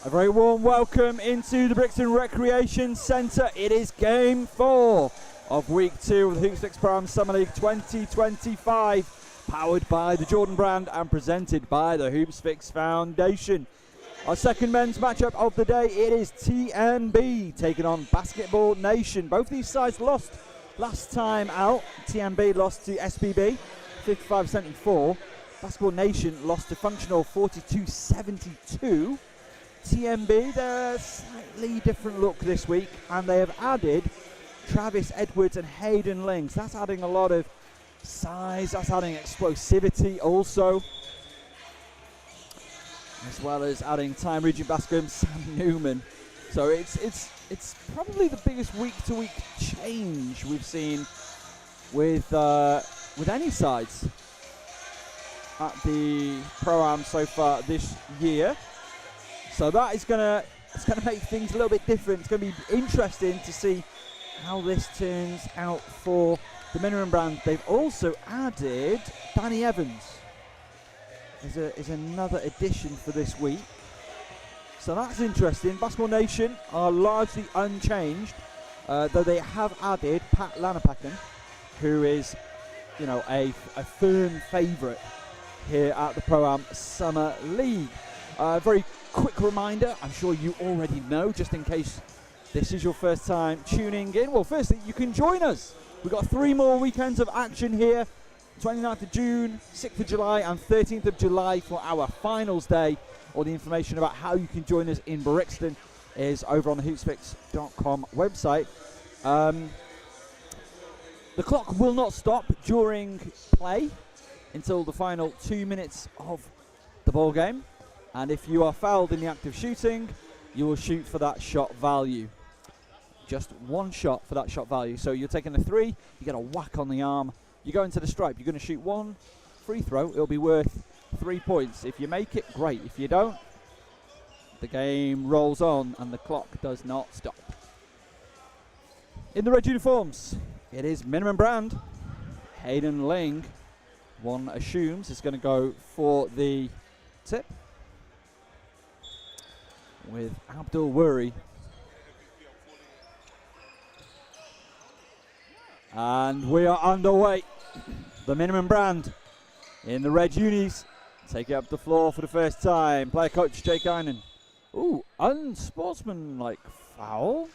A very warm welcome into the Brixton Recreation Centre. It is game 4 of week 2 of the Hoopsfix Pro-Am Summer League 2025, powered by the Jordan brand and presented by the Hoopsfix Foundation. Our second men's matchup of the day, it is TMB taking on Basketball Nation. Both these sides lost last time out. TMB lost to SBB 55-74. Basketball Nation lost to Functional 42-72. TMB, they're a slightly different look this week, and they have added Travis Edwards and Hayden Ling. So that's adding a lot of size, that's adding explosivity also, as well as adding Time Regent Bascom, Sam Newman. So it's probably the biggest week-to-week change we've seen with any sides at the Pro-Am so far this year. So that is gonna make things a little bit different. It's gonna be interesting to see how this turns out for the minimum brand. They've also added Danny Evans. Is another addition for this week. So that's interesting. Basketball Nation are largely unchanged, though they have added Pat Lanapakan, who is, you know, a firm favourite here at the Pro-Am Summer League. Very quick reminder, I'm sure you already know, just in case this is your first time tuning in. Well, firstly, you can join us. We've got 3 more weekends of action here, 29th of June, 6th of July and 13th of July for our finals day. All the information about how you can join us in Brixton is over on the hoopsfix.com website. The clock will not stop during play until the final 2 minutes of the ball game. And if you are fouled in the act of shooting, you will shoot for that shot value. Just 1 shot for that shot value. So you're taking a 3, you get a whack on the arm, you go into the stripe, you're going to shoot 1 free throw, it'll be worth 3 points. If you make it, great. If you don't, the game rolls on and the clock does not stop. In the red uniforms, it is minimum brand. Hayden Ling, one assumes, is going to go for the tip, with Abdul Wurie. And we are underway. The minimum brand in the red unis take it up the floor for the first time. Player coach Jake Eynon. Ooh, unsportsmanlike foul.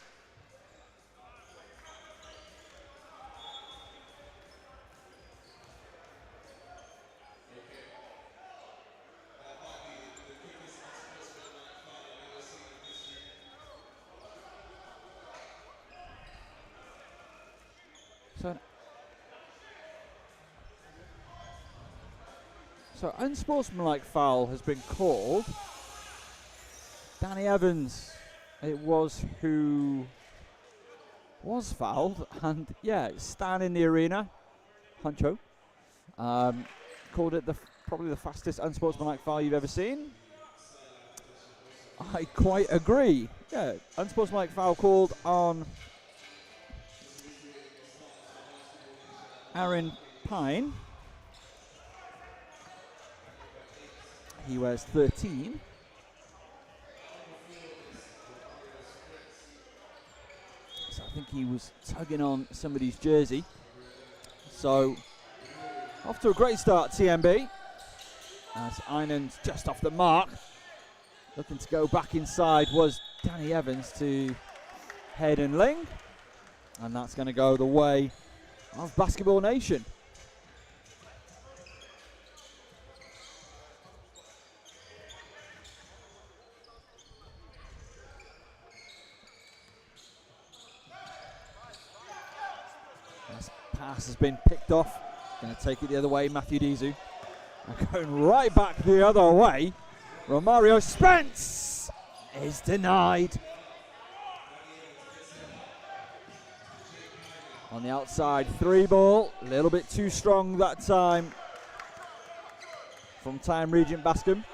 So unsportsmanlike foul has been called. Danny Evans, it was who was fouled, and yeah, Stan in the arena, Huncho, called it probably the fastest unsportsmanlike foul you've ever seen. I quite agree. Yeah, unsportsmanlike foul called on Aaron Pyne. He wears 13. So I think he was tugging on somebody's jersey. So off to a great start, TMB. As Eynon's just off the mark. Looking to go back inside was Danny Evans to Hayden Ling. And that's going to go the way of Basketball Nation. Pass has been picked off. Going to take it the other way, Mathew Disu. And going right back the other way, Romario Spence is denied. On the outside, 3 ball, a little bit too strong that time from Time Regent Bascom.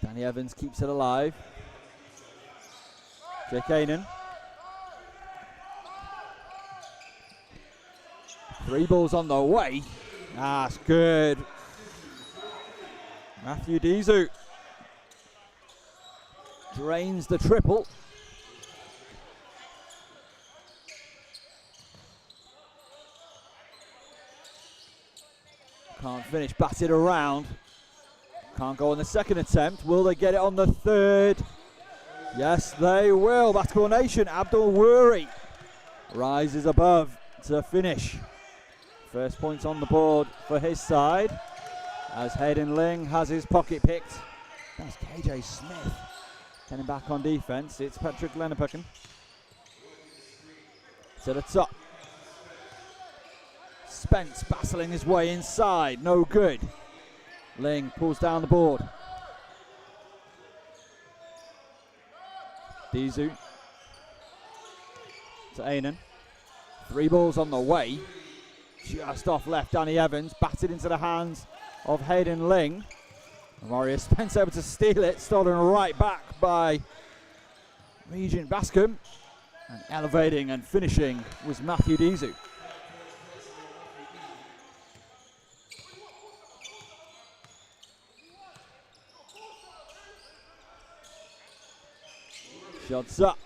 Danny Evans keeps it alive. Jake Eynon. 3 balls on the way. That's good. Mathew Disu drains the triple. Can't finish, batted around. Can't go on the second attempt. Will they get it on the third? Yes, they will. Basketball Nation, Abdul Wurie rises above to finish. First points on the board for his side as Hayden Ling has his pocket picked. That's KJ Smith getting back on defense. It's Patrick Lenapucken to the top. Spence battling his way inside, no good. Ling pulls down the board. Disu to Eynon. 3 balls on the way. Just off left, Danny Evans, batted into the hands of Hayden Ling. Romario Spence able to steal it, stolen right back by Regent Bascom. And elevating and finishing was Mathew Disu. Shots up,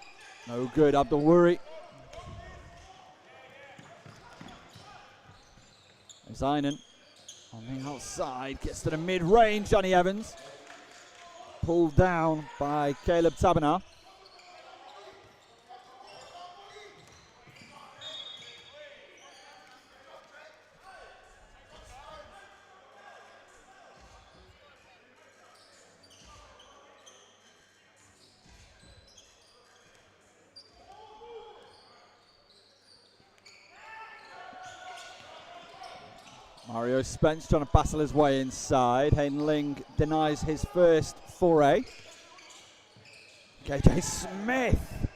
no good. Abdul Wurie. There's Eynon on the outside, gets to the mid-range. Johnny Evans pulled down by Caleb Tabanar. Romario Spence trying to battle his way inside. Hayden Ling denies his first foray. KJ Smith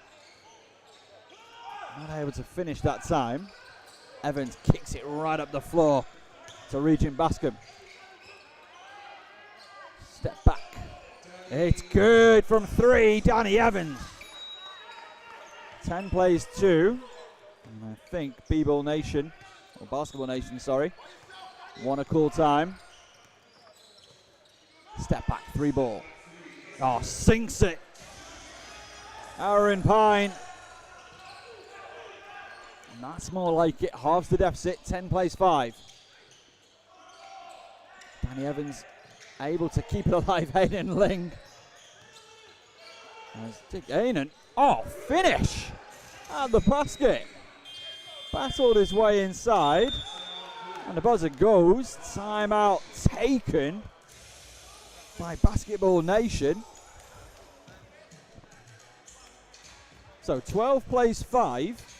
not able to finish that time. Evans kicks it right up the floor to Regent Bascom. Step back. It's good from 3, Danny Evans. 10 plays 2. And I think B-Ball Nation, or Basketball Nation, sorry, want a cool time. Step back, 3 ball. Oh, sinks it. Aaron Pyne. And that's more like it. Halves the deficit. 10 plays 5. Danny Evans able to keep it alive. Hayden Ling. As Dick Eynon. Oh, finish at the basket. Battled his way inside. And the buzzer goes. Timeout taken by Basketball Nation. So 12 plays 5.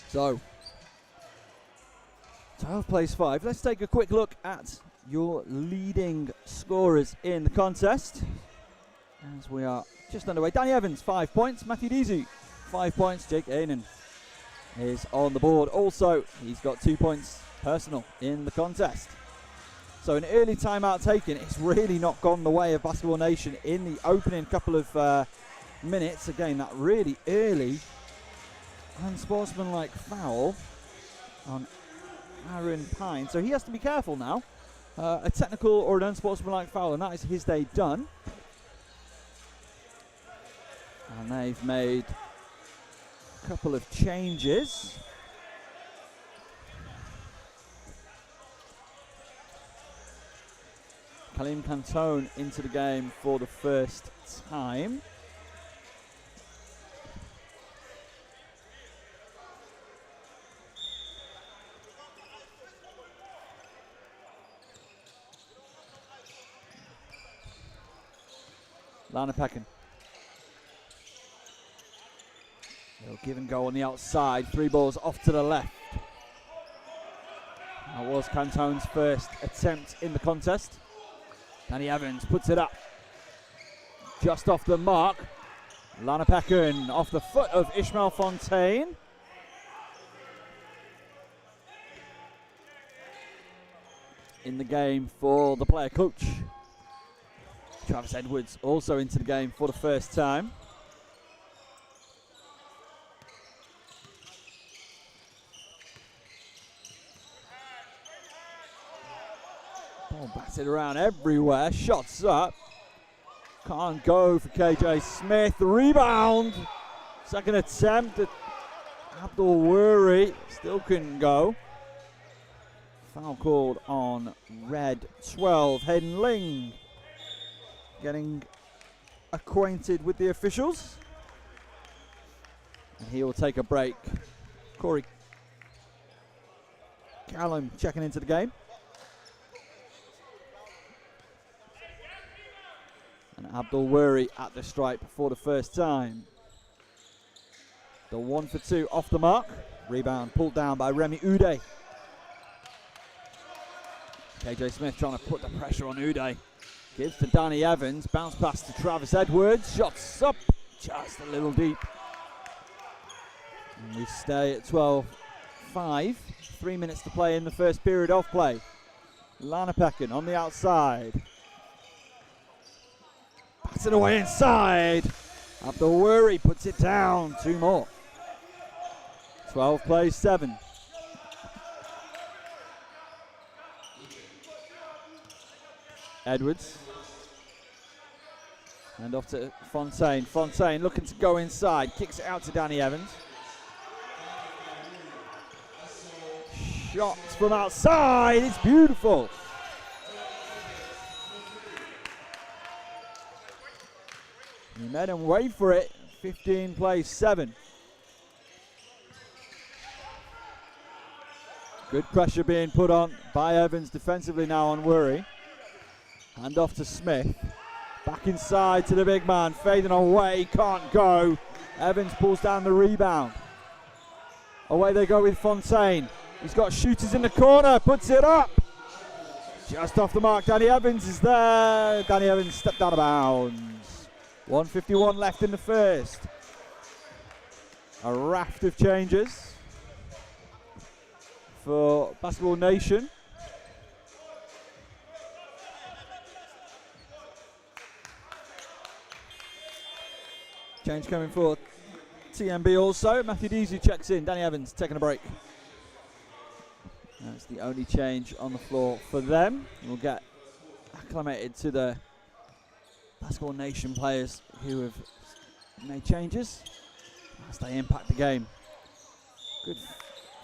So 12 plays 5. Let's take a quick look at your leading scorers in the contest as we are just underway. Danny Evans, 5 points. Mathew Disu, 5 points. Jake Eynon is on the board. Also, he's got 2 points personal in the contest. So an early timeout taken. It's really not gone the way of Basketball Nation in the opening couple of minutes. Again, that really early unsportsmanlike foul on Aaron Pyne. So he has to be careful now. A technical or an unsportsmanlike foul, and that is his day done. And they've made a couple of changes. Kalim Cantone into the game for the first time. Lenapucken. They'll give and go on the outside. 3 balls off to the left. That was Cantone's first attempt in the contest. Danny Evans puts it up. Just off the mark. Lenapucken off the foot of Ishmael Fontaine. In the game for the player coach. Travis Edwards also into the game for the first time. Oh, batted around everywhere. Shots up. Can't go for KJ Smith. The rebound. Second attempt at Abdul Wurie. Still couldn't go. Foul called on red 12. Hayden Ling getting acquainted with the officials. And he will take a break. Korry Callum checking into the game. And Abdul Wurie at the stripe for the first time. The 1 for 2 off the mark. Rebound pulled down by Remy Udeh. KJ Smith trying to put the pressure on Udeh. Gives to Danny Evans. Bounce pass to Travis Edwards. Shots up just a little deep. And we stay at 12-5. 3 minutes to play in the first period of play. Lanapeken on the outside. Pass it away inside. Abdul Wurie puts it down. 2 more. 12 plays 7. Edwards. And off to Fontaine. Fontaine looking to go inside. Kicks it out to Danny Evans. Shots from outside. It's beautiful. He made him wait for it. 15 plays 7. Good pressure being put on by Evans defensively now on Wurie. Hand off to Smith. Back inside to the big man. Fading away. Can't go. Evans pulls down the rebound. Away they go with Fontaine. He's got shooters in the corner. Puts it up. Just off the mark. Danny Evans is there. Danny Evans stepped out of bounds. 1:51 left in the first. A raft of changes for Basketball Nation. Change coming for TMB also. Mathew Disu checks in. Danny Evans taking a break. That's the only change on the floor for them. We'll get acclimated to the Basketball Nation players who have made changes as they impact the game. Good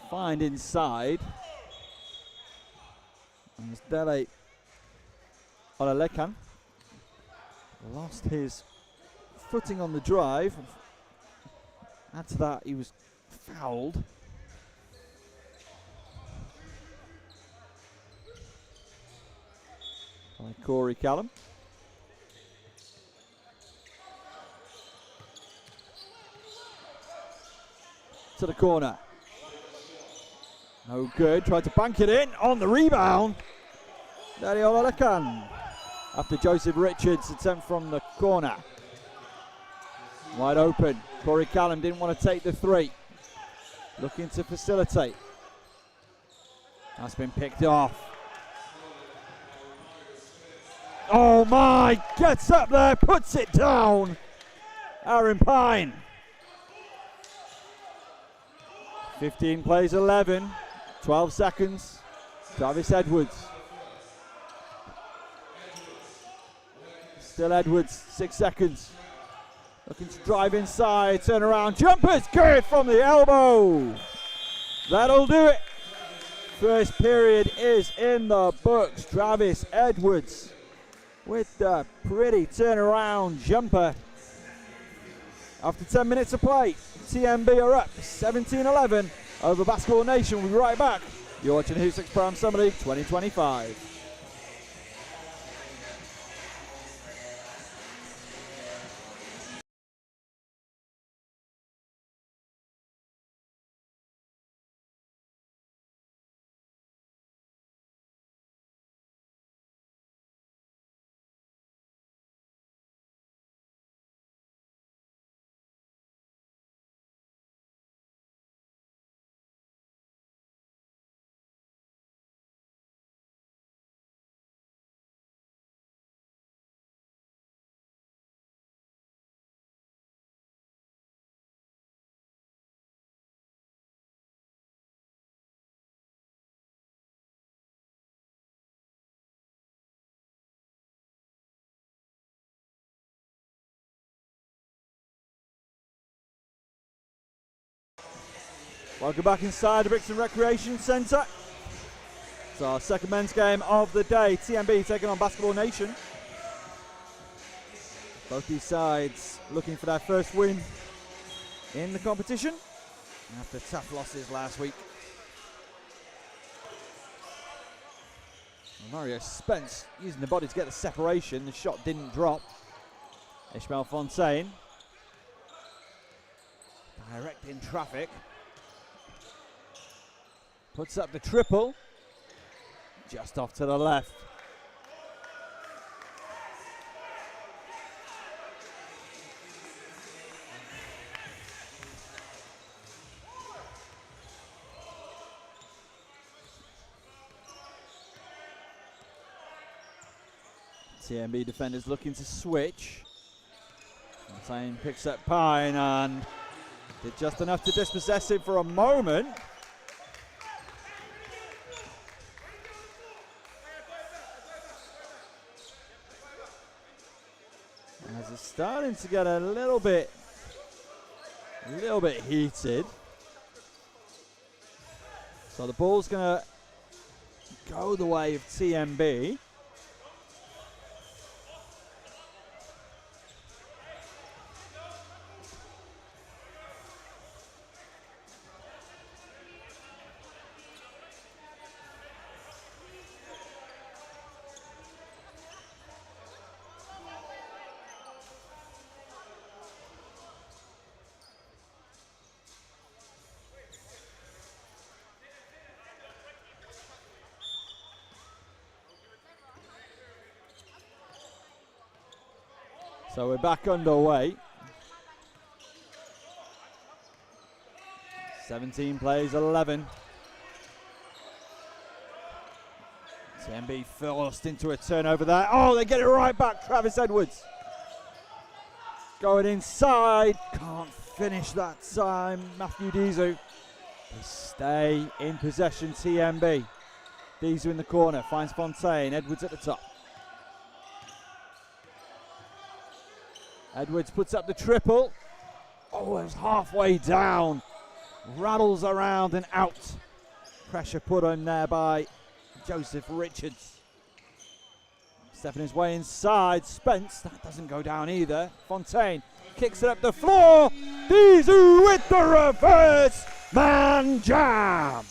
find inside. And it's Dele Olalekan lost his footing on the drive. Add to that, he was fouled. By Korry Callum. To the corner. No good. Tried to bank it in on the rebound. Dele Olalekan. After Joseph Richards' attempt from the corner. Wide open. Korry Callum didn't want to take the 3. Looking to facilitate. That's been picked off. Oh my! Gets up there, puts it down. Aaron Pyne. 15 plays 11. 12 seconds. Travis Edwards. Still Edwards. 6 seconds. Looking to drive inside. Turn around. Jumpers. Good from the elbow. That'll do it. First period is in the books. Travis Edwards with the pretty turnaround jumper. After 10 minutes of play, TMB are up 17-11 over Basketball Nation. We'll be right back. You're watching Hoopsfix Prime Summary 2025. Welcome back inside the Brixton Recreation Centre. It's our second men's game of the day. TMB taking on Basketball Nation. Both these sides looking for their first win in the competition after tough losses last week. Romario Spence using the body to get the separation. The shot didn't drop. Ishmael Fontaine directing traffic. Puts up the triple. Just off to the left. TMB defenders looking to switch. Fontaine picks up Pyne and did just enough to dispossess him for a moment. As it's starting to get a little bit heated. So the ball's going to go the way of TMB. So we're back underway. 17 plays 11. TMB forced into a turnover there. Oh, they get it right back. Travis Edwards going inside. Can't finish that time. Mathew Disu. They stay in possession. TMB. Disu in the corner. Finds Fontaine. Edwards at the top. Edwards puts up the triple. Oh, it was halfway down. Rattles around and out. Pressure put on there by Joseph Richards. Stepping his way inside. Spence, that doesn't go down either. Fontaine kicks it up the floor. Disu with the reverse man jam.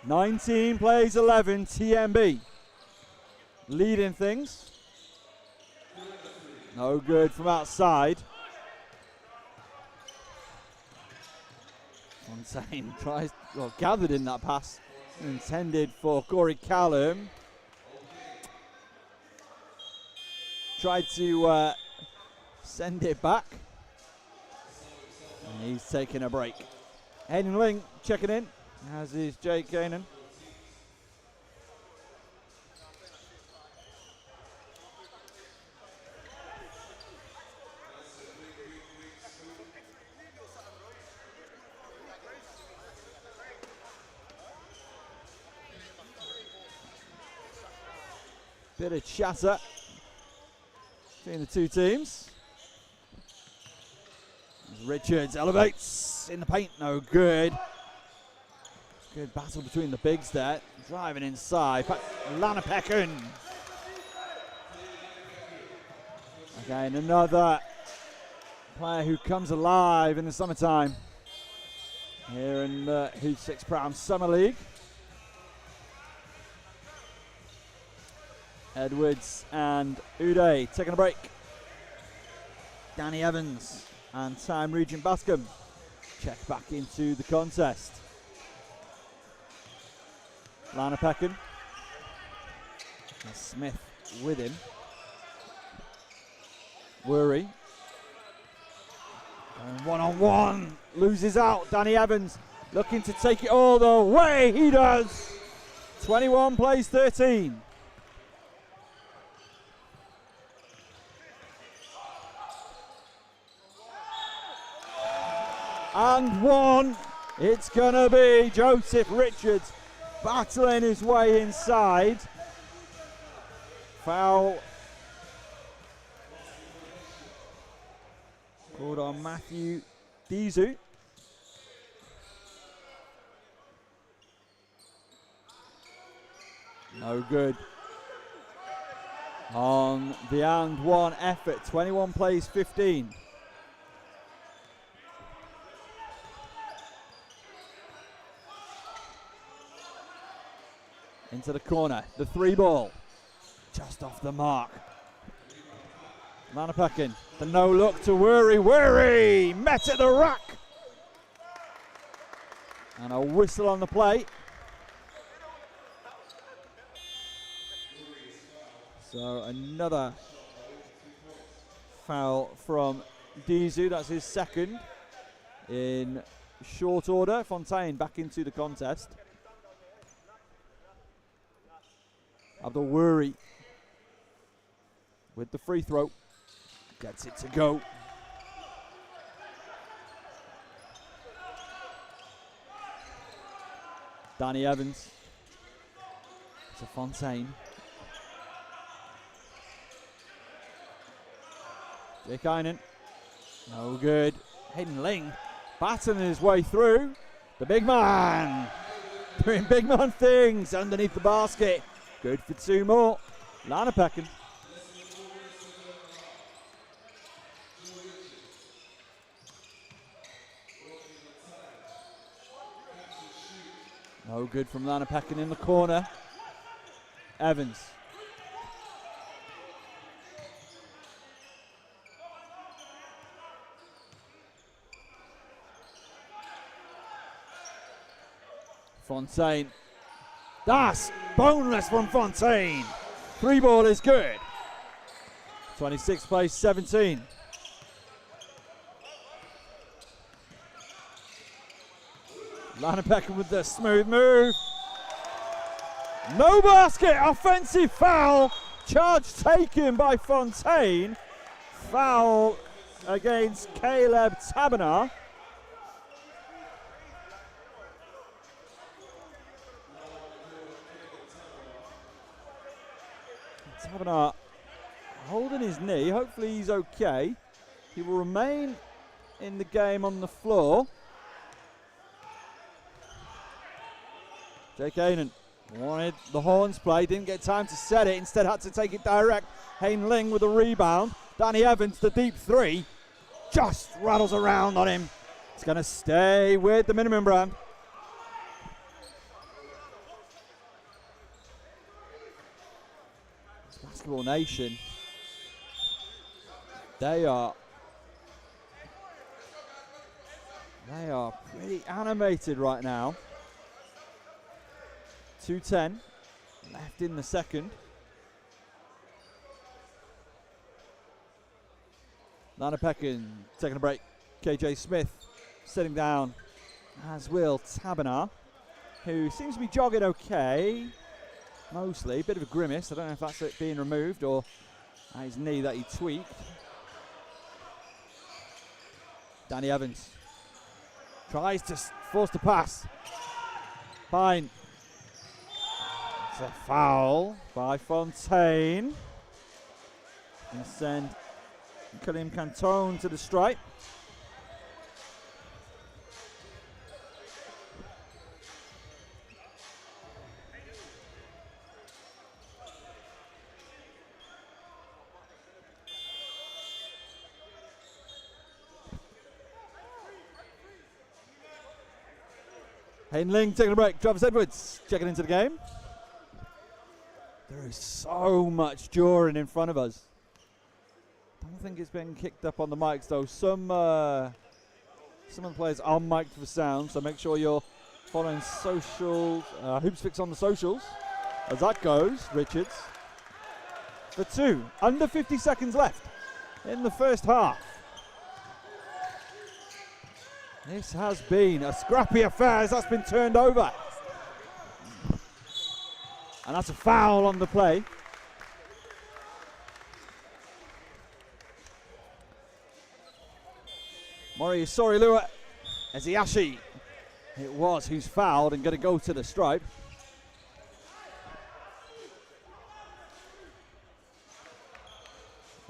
19 plays 11, TMB. Leading things. No good from outside. Fontaine tries, well, gathered in that pass. Intended for Korry Callum. Tried to send it back. And he's taking a break. Hayden Ling checking in, as is Jake Eynon. Bit of chatter between the two teams. Richards elevates in the paint, no good. Good battle between the bigs there. Driving inside, Lanapekun. Again, another player who comes alive in the summertime here in the Hoopsfix Prime Summer League. Edwards and Udeh taking a break. Danny Evans and Time Regent Bascom check back into the contest. Lanapekun and Smith with him. Wurie. And one-on-one. Loses out. Danny Evans looking to take it all the way. He does. 21 plays 13. And one, it's gonna be Joseph Richards battling his way inside. Foul Called on Mathew Disu. No good. On the and one effort, 21 plays 15. Into the corner, the 3 ball. Just off the mark. Lanaphaken, the no look to Wurie. Wurie met at the rack. And a whistle on the play. So another foul from Disu. That's his second in short order. Fontaine back into the contest. Abdul Wurie with the free throw. Gets it to go. Danny Evans to Fontaine. Jake Eynon. No good. Hayden Ling battling his way through. The big man doing big man things underneath the basket. Good for 2 more. Lanaphaken. No good from Lanaphaken in the corner. Evans. Fontaine. That's boneless from Fontaine. 3 ball is good. 26 plays 17. Lanaphaken with the smooth move. No basket, offensive foul. Charge taken by Fontaine. Foul against Caleb Tabanar. Tabanar holding his knee. Hopefully he's okay. He will remain in the game on the floor. Jake Eynon wanted the horns play, didn't get time to set it, instead had to take it direct. Hayden Ling with a rebound. Danny Evans, the deep 3, just rattles around on him. It's going to stay with the minimum brand. It's Basketball Nation. They are pretty animated right now. 2:10 left in the second. Lanaphaken taking a break. KJ Smith sitting down, as will Tabanar, who seems to be jogging okay, mostly. Bit of a grimace. I don't know if that's it being removed or his knee that he tweaked. Danny Evans tries to force the pass. Pyne. It's a foul by Fontaine. And send Kalim Cantone to the stripe. Hayden Ling taking a break. Travis Edwards checking into the game. There is so much drawing in front of us. Don't think it's been kicked up on the mics though. Some of the players are mic'd for sound, so make sure you're following socials, Hoopsfix on the socials. As that goes, Richards. For 2, under 50 seconds left in the first half. This has been a scrappy affair as that's been turned over. And that's a foul on the play. Moyosoreoluwa Eziashi. It was who's fouled and going to go to the stripe.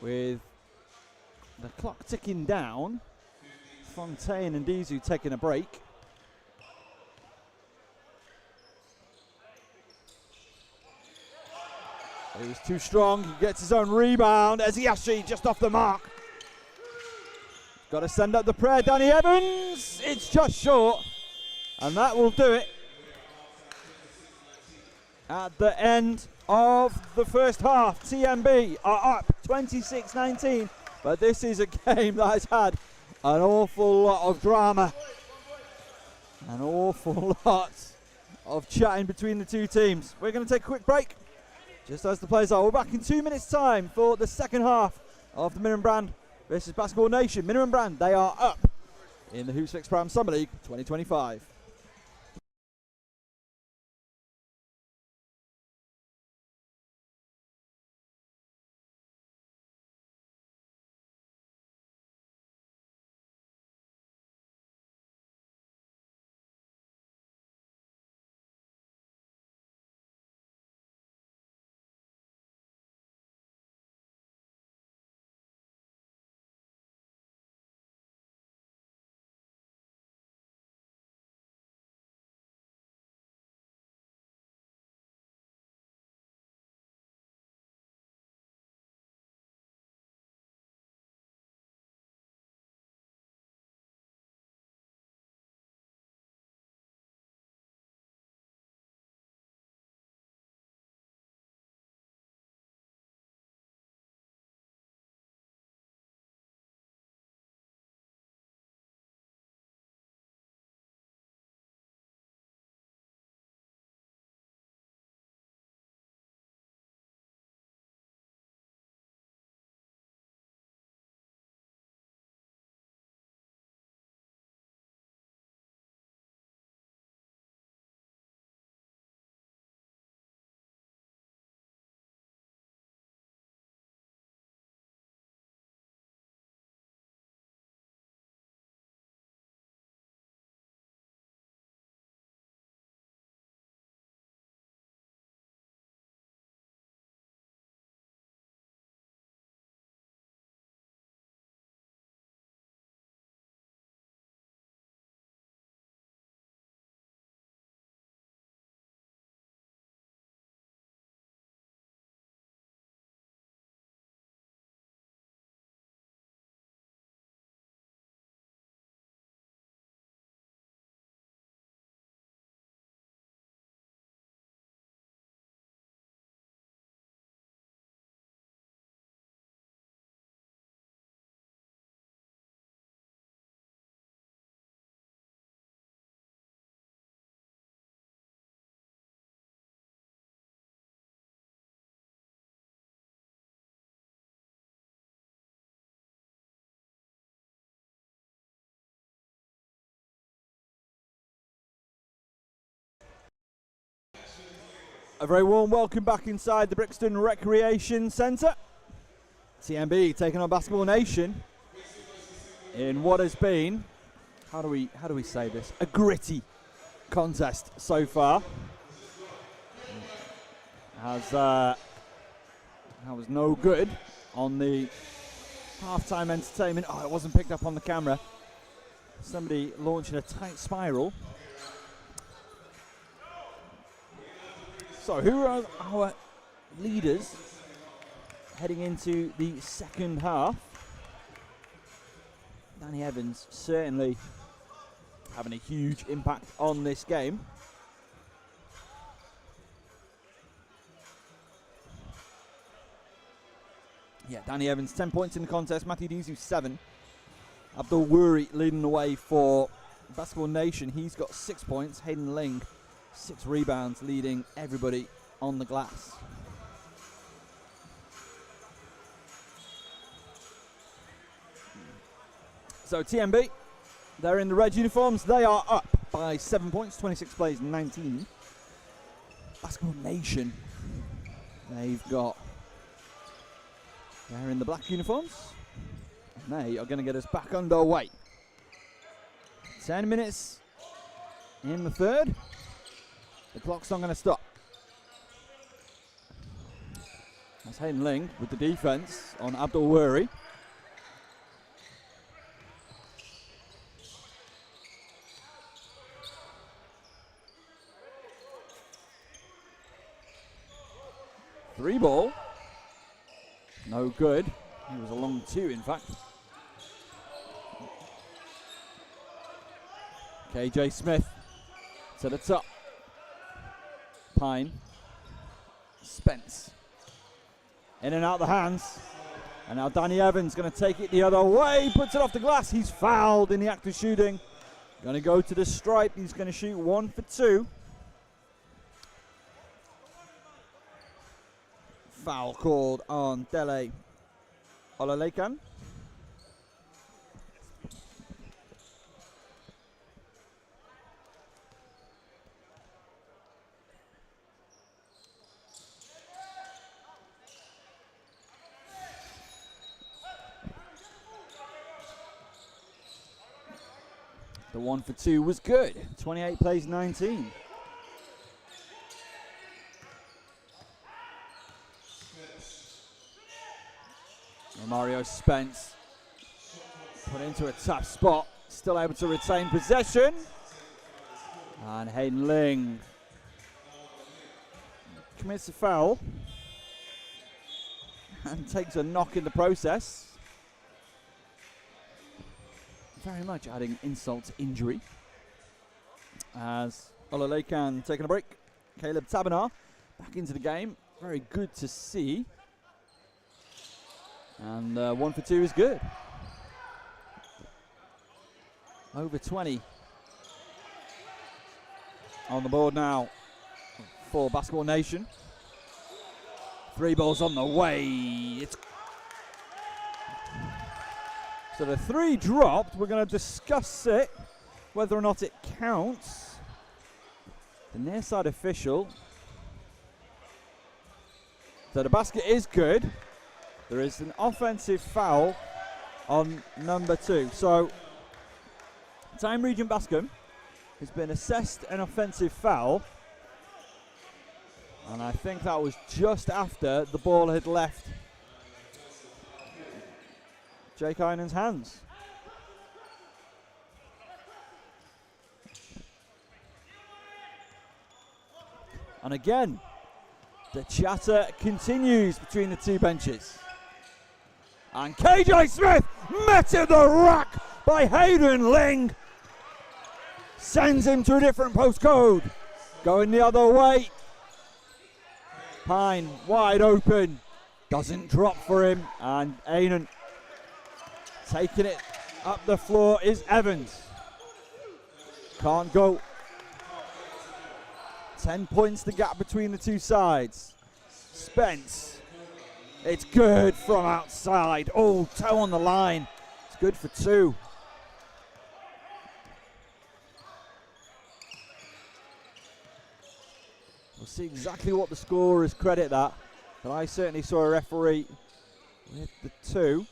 With the clock ticking down. Fontaine and Disu taking a break. He was too strong. He gets his own rebound. Eziashi just off the mark. Got to send up the prayer. Danny Evans. It's just short. And that will do it. At the end of the first half, TMB are up 26-19. But this is a game that has had an awful lot of drama. An awful lot of chatting between the two teams. We're going to take a quick break. Just as the players are. We're back in 2 minutes' time for the second half of the Minimum Brand versus Basketball Nation. Minimum Brand, they are up in the Hoopsfix Prime Summer League 2025. A very warm welcome back inside the Brixton Recreation Centre. TMB taking on Basketball Nation in what has been, how do we say this, a gritty contest so far. That was no good on the halftime entertainment. Oh, it wasn't picked up on the camera. Somebody launching a tight spiral. So who are our leaders heading into the second half? Danny Evans certainly having a huge impact on this game. Yeah, Danny Evans, 10 points in the contest. Mathew Disu, 7. Abdul Wurie leading the way for Basketball Nation. He's got 6 points. Hayden Ling, 6 rebounds, leading everybody on the glass. So TMB, they're in the red uniforms. They are up by 7 points, 26 plays, 19. Basketball Nation, they're in the black uniforms. And they are going to get us back underway. 10 minutes in the third. The clock's not going to stop. That's Hayden Ling with the defense on Abdul Wurie. No good. He was a long 2, in fact. KJ Smith to the top. Pyne. Spence. In and out the hands. And now Danny Evans going to take it the other way. Puts it off the glass. He's fouled in the act of shooting. Going to go to the stripe. He's going to shoot 1 for 2. Foul called on Dele Olalekan. The 1 for 2 was good. 28 plays 19. Romario Spence put into a tough spot. Still able to retain possession. And Hayden Ling commits a foul. And takes a knock in the process. Very much adding insult to injury. As Olalekan taking a break. Caleb Tabanar back into the game. Very good to see. And 1 for 2 is good. Over 20 on the board now for Basketball Nation. 3 balls on the way. It's so the 3 dropped. We're going to discuss it, whether or not it counts. The near side official. So the basket is good. There is an offensive foul on number 2. So Time Region Bascom has been assessed an offensive foul. And I think that was just after the ball had left Jake Eynon's hands. And again, the chatter continues between the 2 benches. And KJ Smith met to the rack by Hayden Ling. Sends him to a different postcode. Going the other way. Pyne wide open. Doesn't drop for him. And Eynon taking it up the floor is Evans. Can't go. 10 points the gap between the 2 sides. Spence. It's good from outside. Oh, toe on the line. It's good for 2. We'll see exactly what the scorers credit that. But I certainly saw a referee with the 2.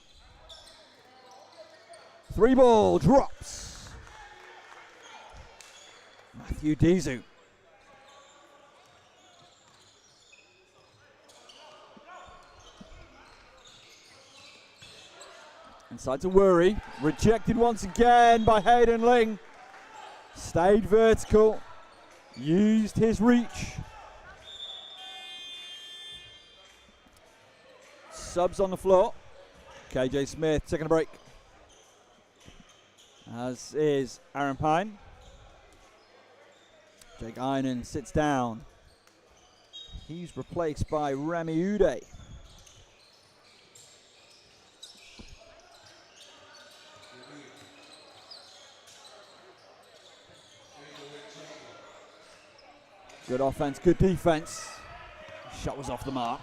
3 ball drops. Mathew Disu. Inside to Wurie. Rejected once again by Hayden Ling. Stayed vertical. Used his reach. Subs on the floor. KJ Smith taking a break. As is Aaron Pyne. Jake Eynon sits down. He's replaced by Remy Udeh. Good offense, good defense. Shot was off the mark.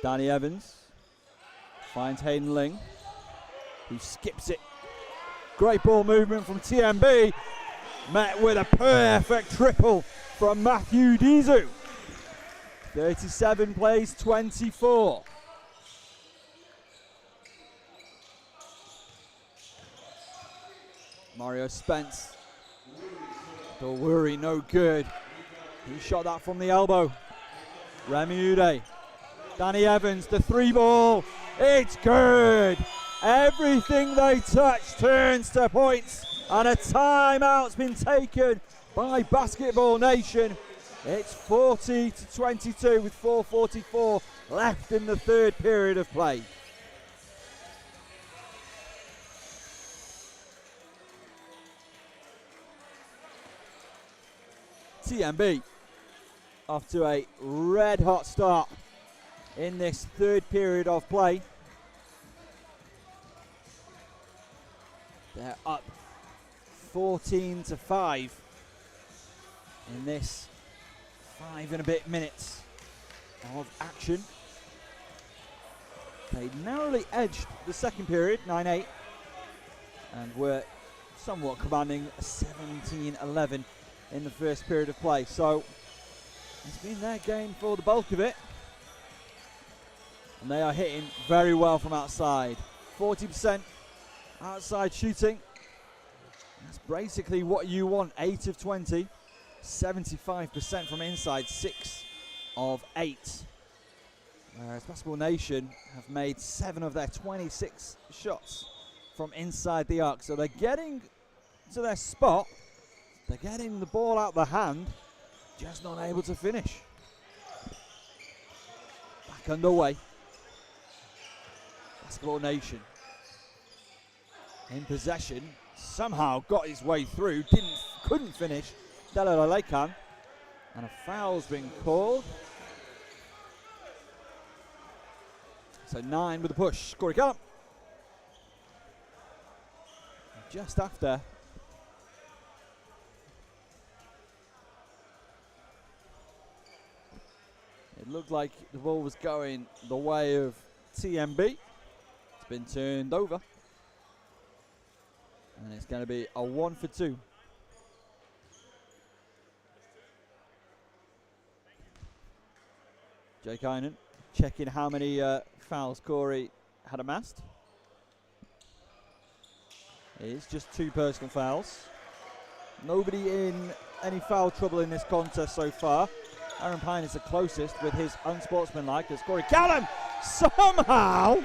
Danny Evans finds Hayden Ling, who skips it. Great ball movement from TMB. Met with a perfect triple from Mathew Disu. 37 plays 24. Mario Spence. Abdul Wurie, no good. He shot that from the elbow. Remy Udeh. Danny Evans, the 3 ball. It's good. Everything they touch turns to points. And a timeout's been taken by Basketball Nation. It's 40-22 with 4:44 left in the third period of play. TMB off to a red-hot start in this third period of play. They're up 14-5 in this 5 and a bit minutes of action. They narrowly edged the second period, 9-8, and were somewhat commanding 17-11 in the first period of play. So it's been their game for the bulk of it. And they are hitting very well from outside. 40% outside shooting. That's basically what you want. 8 of 20. 75% from inside. 6 of 8. Whereas Basketball Nation have made 7 of their 26 shots from inside the arc. So they're getting to their spot. They're getting the ball out the hand, just not able to finish. Back underway. Basketball Nation in possession, somehow got his way through, couldn't finish. Dele Olalekan, and a foul's been called. So 9 with a push. Korry Callum. Just after. It looked like the ball was going the way of TMB. It's been turned over. And it's going to be a 1 for 2. Jake Eynon checking how many fouls Korry had amassed. It is just 2 personal fouls. Nobody in any foul trouble in this contest so far. Aaron Pyne is the closest with his unsportsmanlike as Korry Callum somehow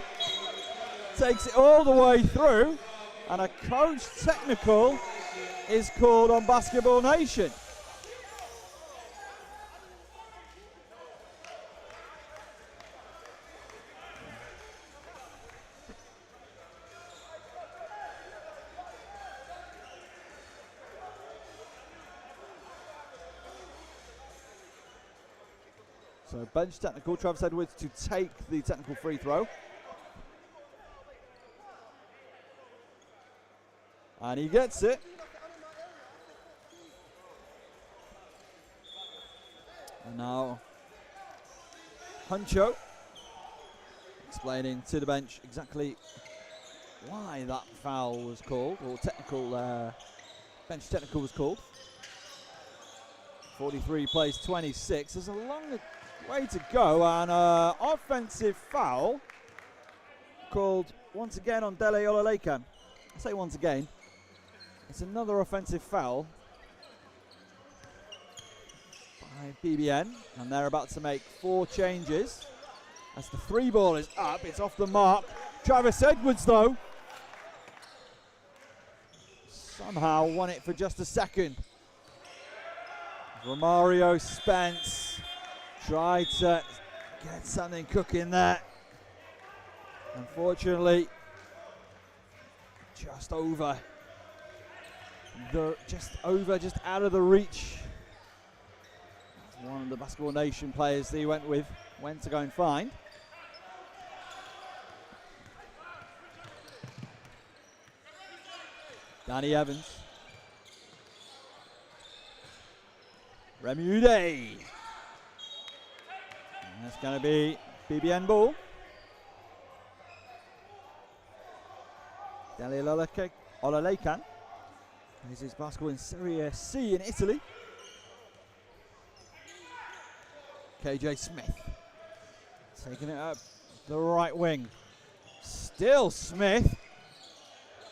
takes it all the way through, and a coach technical is called on Basketball Nation. So bench technical, Travis Edwards to take the technical free throw. And he gets it. And now Huncho explaining to the bench exactly why that foul was called, or technical, bench technical was called. 43 plays 26. There's a long way to go, and offensive foul called once again on Dele Olalekan. I say once again, it's another offensive foul by BBN, and they're about to make 4 changes as the 3 ball is up. It's off the mark. Travis Edwards though somehow won it for just a second. Romario Spence tried to get something cooking there. Unfortunately, just out of the reach. One of the Basketball Nation players that he went to go and find. Danny Evans. Remy Udeh. And that's going to be BBN ball. Dele Olalekan. This is basketball in Serie C in Italy. KJ Smith taking it up the right wing. Still Smith.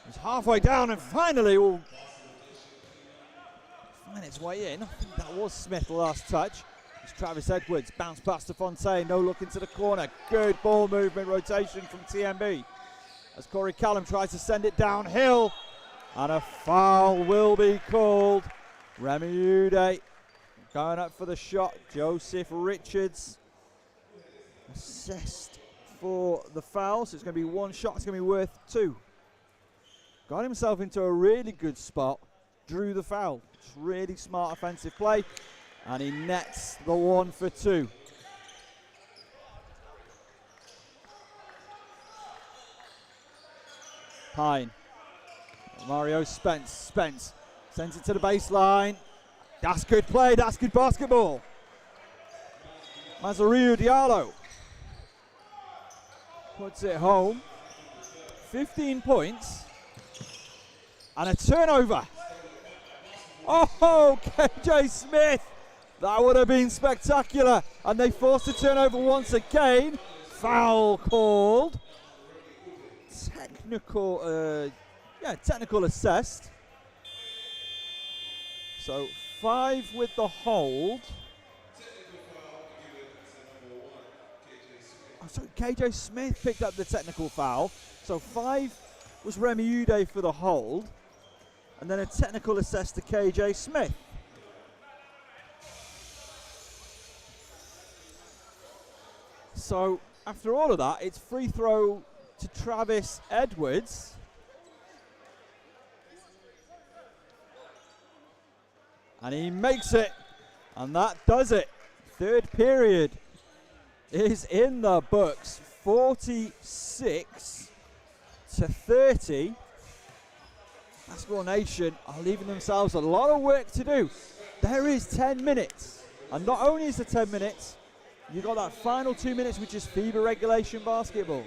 He's halfway down and finally will find its way in. I think that was Smith the last touch. It's Travis Edwards, bounce pass to Fontaine, no look into the corner. Good ball movement, rotation from TMB. As Korry Callum tries to send it downhill. And a foul will be called. Remy Udeh Going up for the shot, Joseph Richards. Assessed for the foul, so it's going to be one shot, it's going to be worth 2. Got himself into a really good spot, drew the foul. Just really smart offensive play, and he nets the 1 for 2. Pyne. Mario Spence. Spence sends it to the baseline. That's good play, that's good basketball. Mazzariou Diallo puts it home. 15 points and a turnover. Oh, KJ Smith. That would have been spectacular. And they forced a turnover once again. Foul called. Technical assessed. So 5 with the hold. Oh, sorry, KJ Smith picked up the technical foul. So 5 was Remy Udeh for the hold. And then a technical assess to KJ Smith. So after all of that, it's free throw to Travis Edwards. And he makes it. And that does it. Third period is in the books. 46-30. Basketball Nation are leaving themselves a lot of work to do. There is 10 minutes. And not only is there 10 minutes, you've got that final 2 minutes, which is FIBA regulation basketball.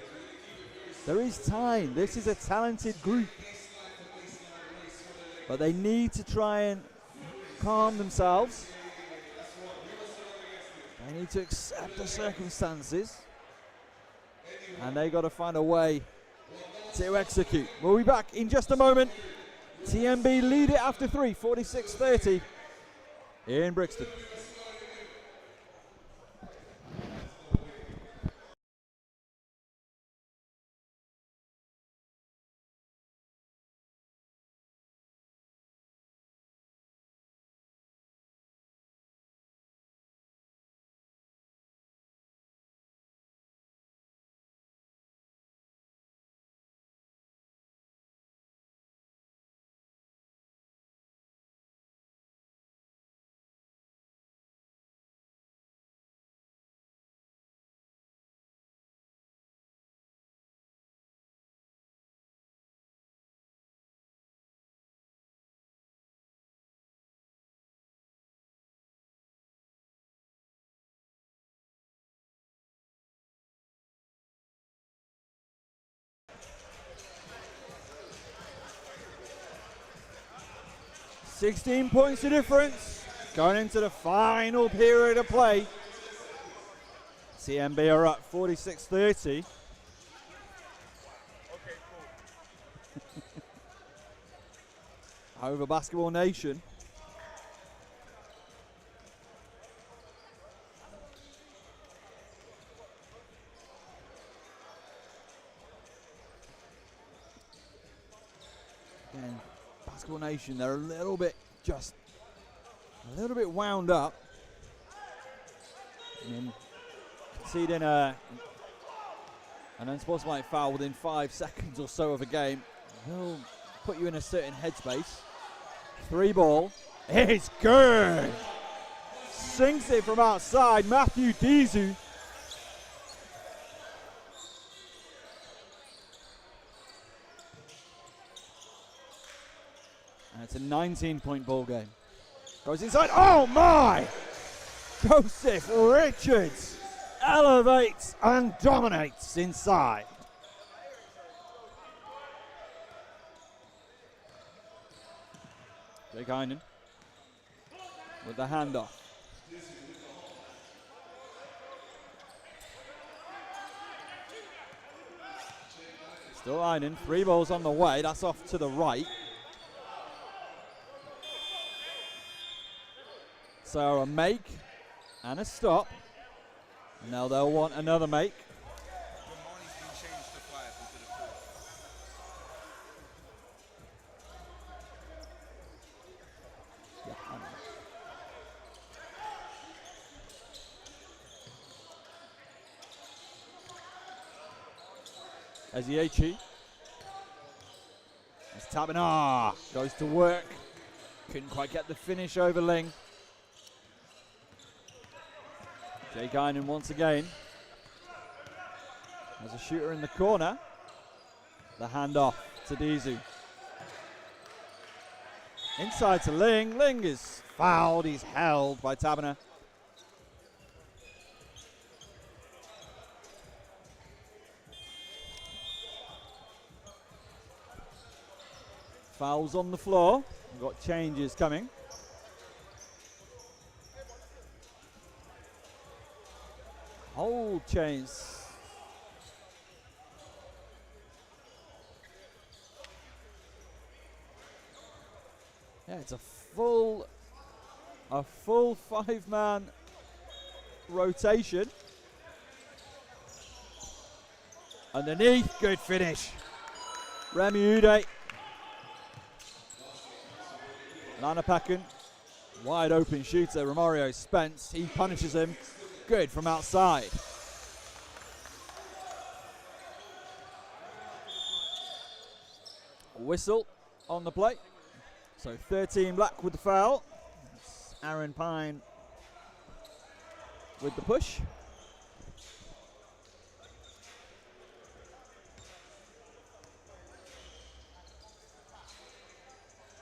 There is time. This is a talented group. But they need to try and calm themselves. They need to accept the circumstances. And they got to find a way to execute. We'll be back in just a moment. TMB lead it after 3, 46-30 in Brixton. $16 points to difference going into the final period of play. TMB are up 46-30. Over Basketball Nation. Again, Basketball Nation, they're a little bit wound up. I mean, conceding an unsportsmanlike foul within 5 seconds or so of a game will put you in a certain headspace. 3 ball is good. Sinks it from outside. Mathew Disu. And it's a 19-point ball game. Goes inside. Oh my! Joseph Richards elevates and dominates inside. Jake Eynon with the handoff. Still Eynon, 3 balls on the way. That's off to the right. So a make and a stop. And now they'll want another make. Eziashi. As Tabanar goes to work. Couldn't quite get the finish over Ling. Jake Eynon once again. As a shooter in the corner. The handoff to Disu. Inside to Ling. Ling is fouled. He's held by Tabanar. Fouls on the floor. We've got changes coming. Hold chains. Yeah, it's a full 5-man rotation. Underneath, good finish. Remy Udeh. Olalekan, wide open shooter, Romario Spence. He punishes him. Good from outside. Whistle on the play. So 13 black with the foul. It's Aaron Pyne with the push.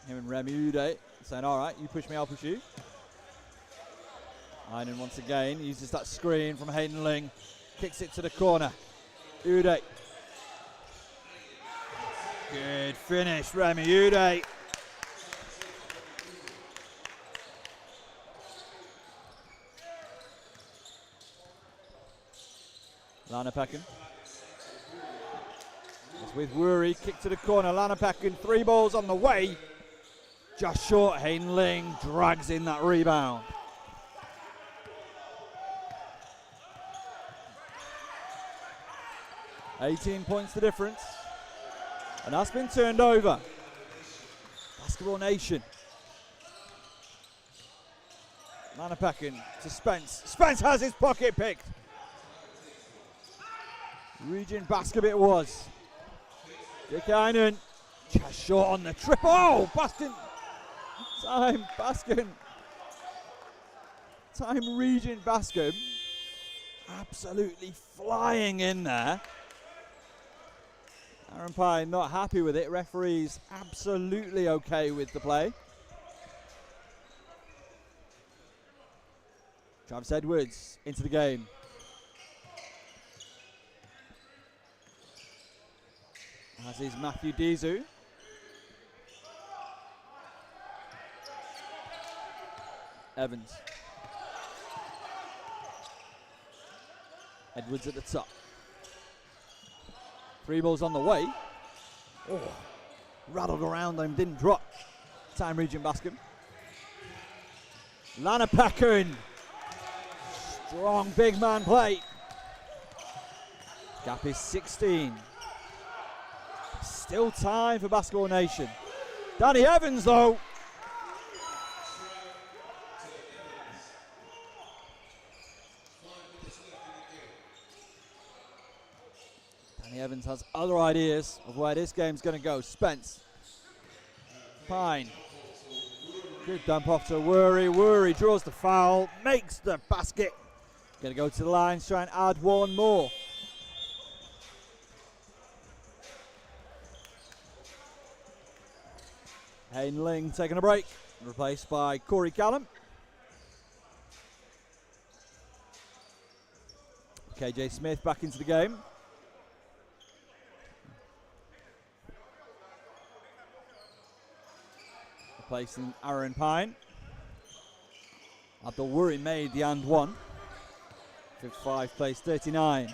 Him and Remy Udeh saying, all right, you push me, I'll push you. Eynon once again uses that screen from Hayden Ling. Kicks it to the corner. Udeh. Good finish, Remy Udeh. Olalekan. It's with Wurie, kick to the corner. Olalekan, 3 balls on the way. Just short, Hayden Ling drags in that rebound. $18 points the difference. And that's been turned over. Basketball Nation. Olalekan to Spence. Spence has his pocket picked. Region basket it was. Dick Eynon just short on the triple. Oh, Baskin. Time Baskin. Time Region Baskin. Absolutely flying in there. Aaron Pyne not happy with it. Referee's absolutely okay with the play. Travis Edwards into the game. As is Mathew Disu. Evans. Edwards at the top. 3 balls on the way. Oh, rattled around him, didn't drop. Time Region basket. Olalekan. Strong big man play. Gap is 16. Still time for Basketball Nation. Danny Evans though. Danny Evans has other ideas of where this game's going to go. Spence. Pyne. Good dump off to Wurie. Wurie draws the foul, makes the basket. Going to go to the line, try and add 1 more. Hayden Ling taking a break, replaced by Korry Callum. KJ Smith back into the game. Replacing Aaron Pyne. Abdul Wurie made the and 1. 55 plays 39.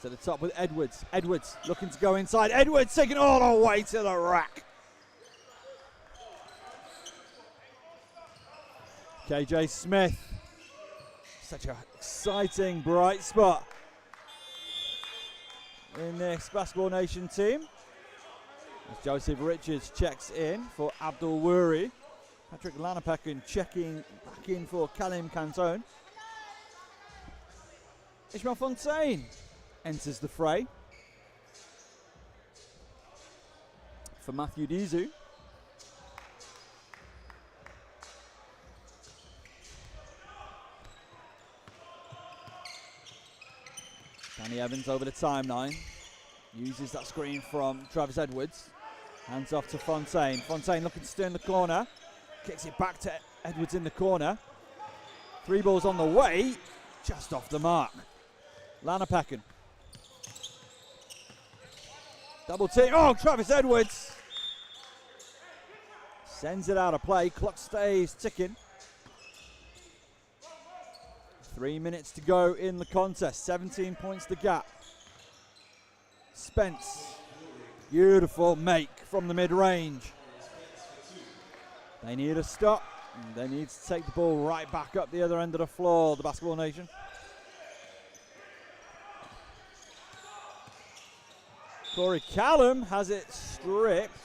To the top with Edwards. Edwards looking to go inside. Edwards taking all the way to the rack. KJ Smith. Such an exciting, bright spot in this Basketball Nation team. As Joseph Richards checks in for Abdul Wurie. Patrick Olalekan checking back in for Callum Cantone. Ishmael Fontaine enters the fray for Mathew Disu. Danny Evans over the timeline. Uses that screen from Travis Edwards. Hands off to Fontaine. Fontaine looking to stay in the corner. Kicks it back to Edwards in the corner. 3 balls on the way. Just off the mark. Lanapeken. Double team. Oh, Travis Edwards. Sends it out of play. Clock stays ticking. 3 minutes to go in the contest. 17 points the gap. Spence. Beautiful make from the mid-range. They need a stop. And they need to take the ball right back up the other end of the floor, the Basketball Nation. Korry Callum has it stripped.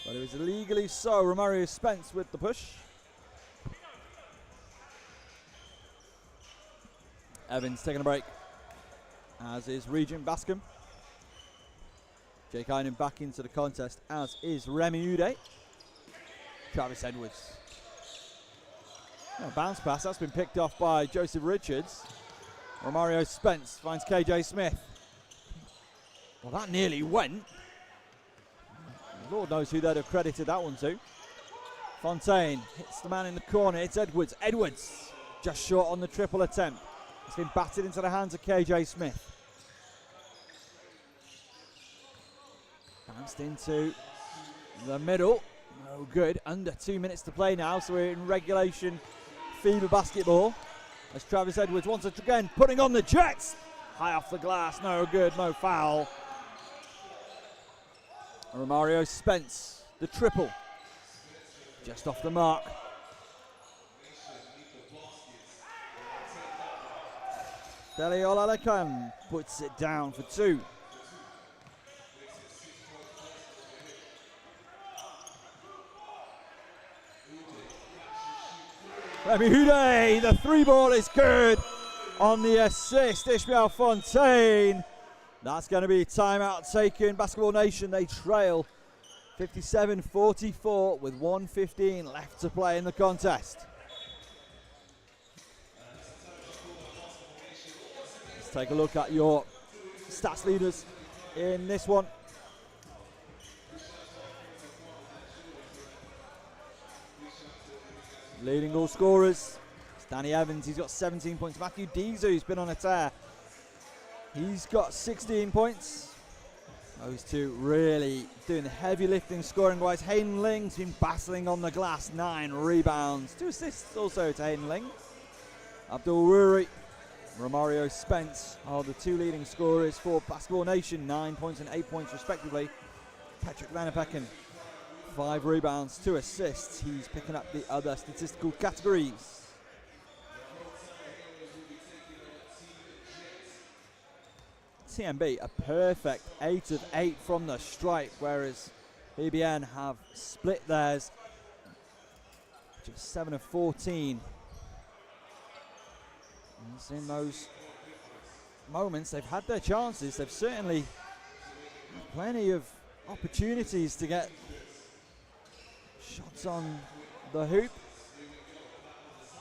But it was illegally so. Romario Spence with the push. Evans taking a break, as is Regent Bascom. Jake Eynon back into the contest, as is Remy Udeh. Travis Edwards. Bounce pass, that's been picked off by Joseph Richards. Romario Spence finds KJ Smith. Well, that nearly went. Lord knows who they'd have credited that one to. Fontaine hits the man in the corner. It's Edwards. Edwards just short on the triple attempt. It's been batted into the hands of KJ Smith. Bounced into the middle. No good. Under 2 minutes to play now, so we're in regulation FIBA basketball. As Travis Edwards once again putting on the Jets. High off the glass. No good. No foul. Romario Spence, the triple. Just off the mark. Dele Olalekan puts it down for 2. Remy Udeh, the 3-ball is good on the assist. Ishmael Fontaine. That's going to be timeout taken. Basketball Nation, they trail 57-44 with 1:15 left to play in the contest. Let's take a look at your stats leaders in this one. Leading all scorers, it's Danny Evans. He's got 17 points. Mathew Disu's been on a tear. He's got 16 points. Those two really doing the heavy lifting scoring-wise. Hayden Ling's been battling on the glass. 9 rebounds. 2 assists also to Hayden Ling. Abdul Wurie, Romario Spence are the 2 leading scorers for Basketball Nation. 9 points and 8 points respectively. Patrick Lanapeken, 5 rebounds, 2 assists. He's picking up the other statistical categories. TMB a perfect 8 of 8 from the stripe, whereas BBN have split theirs. Just 7 of 14. And in those moments, they've had their chances. They've certainly had plenty of opportunities to get shots on the hoop.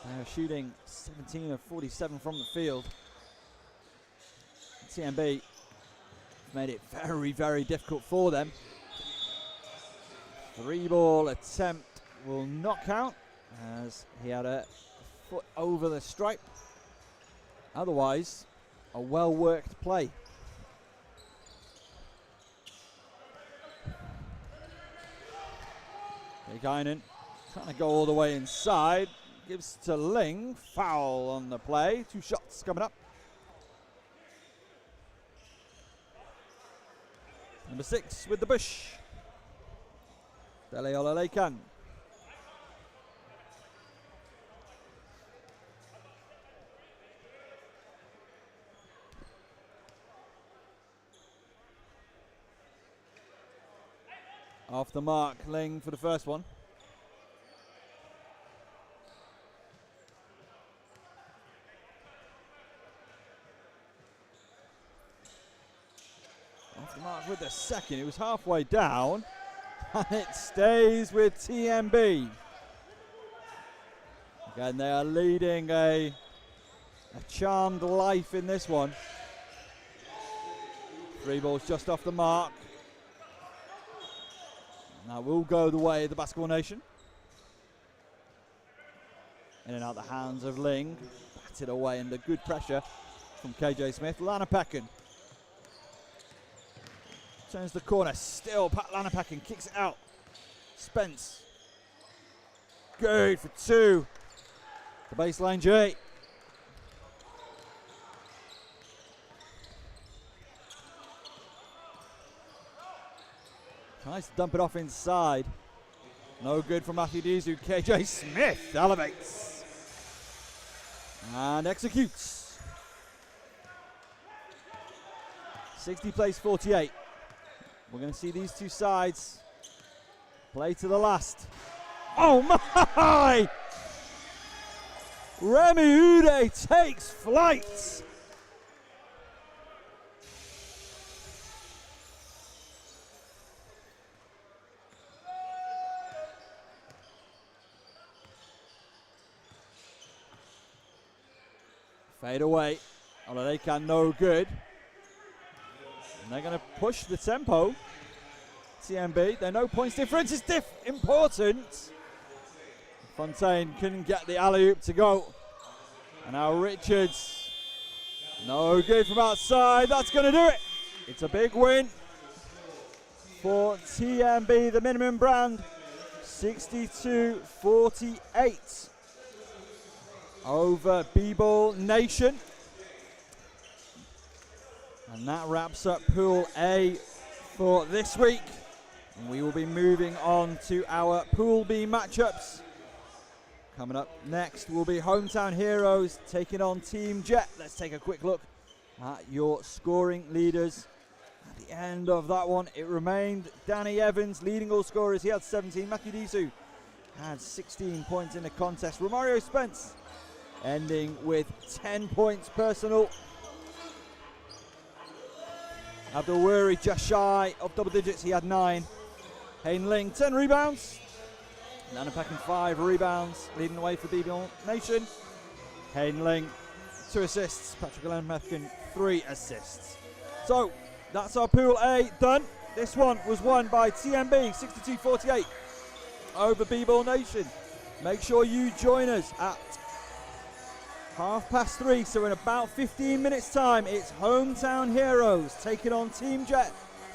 They're shooting 17 of 47 from the field. TMB made it very, very difficult for them. 3-ball attempt will not count, as he had a foot over the stripe. Otherwise, a well-worked play. Eynon trying to go all the way inside. Gives to Ling. Foul on the play. 2 shots coming up. Number 6 with the push. Dele Olalekan. Off the mark, Ling for the first one. back with the second. It was halfway down. And it stays with TMB. Again, they are leading a charmed life in this one. 3 balls just off the mark. Now will go the way of the Basketball Nation. In and out the hands of Ling. Batted away under good pressure from KJ Smith. Olalekan turns the corner. Still Pat Olalekan kicks it out. Spence. Good for 2. The baseline J. Tries to dump it off inside. No good from Mathew Disu. KJ Smith elevates and executes. 60 plays 48. We're going to see these two sides play to the last. Oh my! Remy Udeh takes flight. Fade away. Olalekan no good. And they're going to push the tempo. TMB, their no points difference is important. Fontaine couldn't get the alley-oop to go. And now Richards. No good from outside. That's going to do it. It's a big win for TMB, the minimum brand. 62-48 over B-Ball Nation. And that wraps up Pool A for this week. And we will be moving on to our Pool B matchups. Coming up next will be Hometown Heroes taking on Team Jet. Let's take a quick look at your scoring leaders. At the end of that one, it remained Danny Evans leading all scorers. He had 17. Mathew Disu had 16 points in the contest. Romario Spence ending with 10 points personal. Abdul Wurie just shy of double digits. He had 9. Hayden Ling 10 rebounds. Olalekan 5 rebounds, leading the way for B-Ball Nation. Hayden Ling 2 assists. Patrick Olalekan 3 assists. So that's our Pool A done. This one was won by TMB 62-48 over B-Ball Nation. Make sure you join us at 3:30. So in about 15 minutes time, it's Hometown Heroes taking on Team Jet.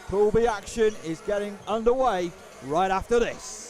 Pool B action is getting underway right after this.